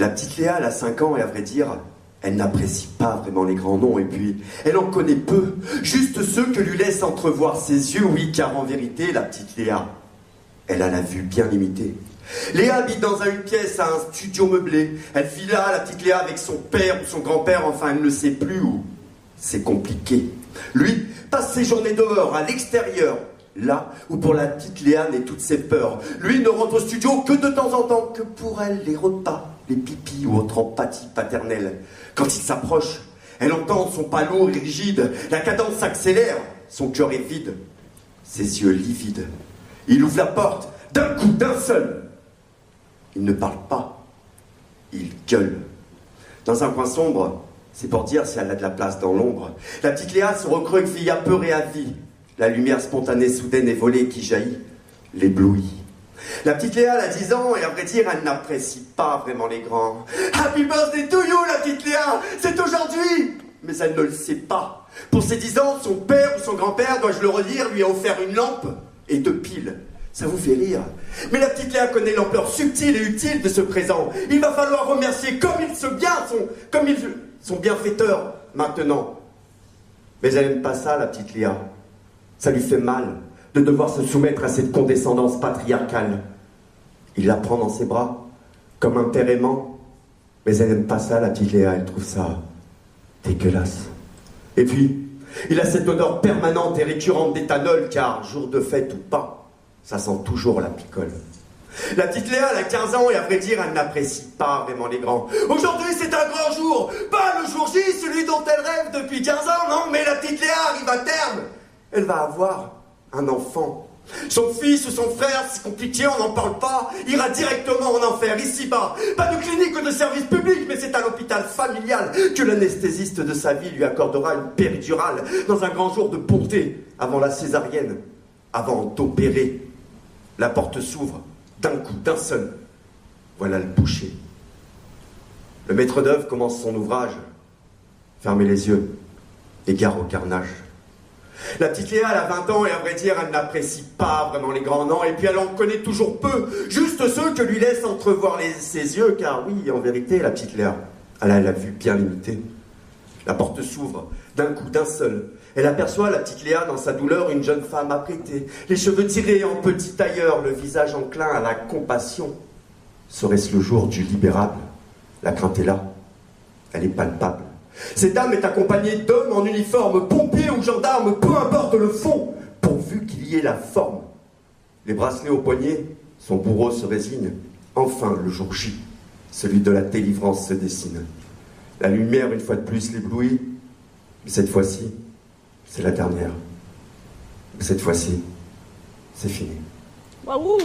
La petite Léa, elle a 5 ans et à vrai dire, elle n'apprécie pas vraiment les grands noms et puis elle en connaît peu, juste ceux que lui laissent entrevoir ses yeux, oui, car en vérité, la petite Léa, elle a la vue bien limitée. Léa habite dans une pièce, à un studio meublé. Elle vit là, la petite Léa, avec son père ou son grand-père, enfin elle ne sait plus où. C'est compliqué. Lui passe ses journées dehors, à l'extérieur, là où pour la petite Léa naît toutes ses peurs. Lui ne rentre au studio que de temps en temps, que pour elle, les repas, les pipis ou autre empathie paternelle. Quand il s'approche, elle entend son pas lourd et rigide, la cadence s'accélère, son cœur est vide, ses yeux livides. Il ouvre la porte, d'un coup, d'un seul. Il ne parle pas, il gueule. Dans un coin sombre, c'est pour dire si elle a de la place dans l'ombre. La petite Léa se recroqueville apeurée à vie. La lumière spontanée, soudaine et volée qui jaillit, l'éblouit. La petite Léa, elle a 10 ans et à vrai dire, elle n'apprécie pas vraiment les grands. Happy birthday to you, la petite Léa, c'est aujourd'hui. Mais elle ne le sait pas. Pour ses 10 ans, son père ou son grand-père, dois-je le redire, lui a offert une lampe et 2 piles. Ça vous fait rire. Mais la petite Léa connaît l'ampleur subtile et utile de ce présent. Il va falloir remercier comme son bienfaiteur maintenant. Mais elle n'aime pas ça, la petite Léa. Ça lui fait mal de devoir se soumettre à cette condescendance patriarcale. Il la prend dans ses bras, comme un père aimant. Mais elle n'aime pas ça, la petite Léa. Elle trouve ça dégueulasse. Et puis, il a cette odeur permanente et récurrente d'éthanol, car jour de fête ou pas, ça sent toujours la picole. La petite Léa, elle a 15 ans et à vrai dire, elle n'apprécie pas vraiment les grands. Aujourd'hui, c'est un grand jour. Pas le jour J, celui dont elle rêve depuis 15 ans, non, mais la petite Léa arrive à terme. Elle va avoir un enfant. Son fils ou son frère, c'est compliqué, on n'en parle pas, ira directement en enfer, ici-bas. Pas de clinique ou de service public, mais c'est à l'hôpital familial que l'anesthésiste de sa vie lui accordera une péridurale dans un grand jour de bonté avant la césarienne, avant d'opérer. La porte s'ouvre, d'un coup, d'un seul. Voilà le boucher. Le maître d'œuvre commence son ouvrage. Fermez les yeux, égare au carnage. La petite Léa, elle a 20 ans et à vrai dire, elle n'apprécie pas vraiment les grands noms et puis elle en connaît toujours peu, juste ceux que lui laissent entrevoir ses yeux, car oui, en vérité, la petite Léa, elle a la vue bien limitée. La porte s'ouvre, d'un coup, d'un seul. Elle aperçoit la petite Léa dans sa douleur, une jeune femme apprêtée, les cheveux tirés en petit tailleur, le visage enclin à la compassion. Serait-ce le jour du libérable? La crainte est là, elle est palpable. Cette âme est accompagnée d'hommes en uniforme, pompiers ou gendarmes, peu importe le fond, pourvu qu'il y ait la forme. Les bracelets aux poignets, son bourreau se résigne. Enfin, le jour J, celui de la délivrance se dessine. La lumière, une fois de plus, l'éblouit, mais cette fois-ci, c'est la dernière. Cette fois-ci, c'est fini. Waouh!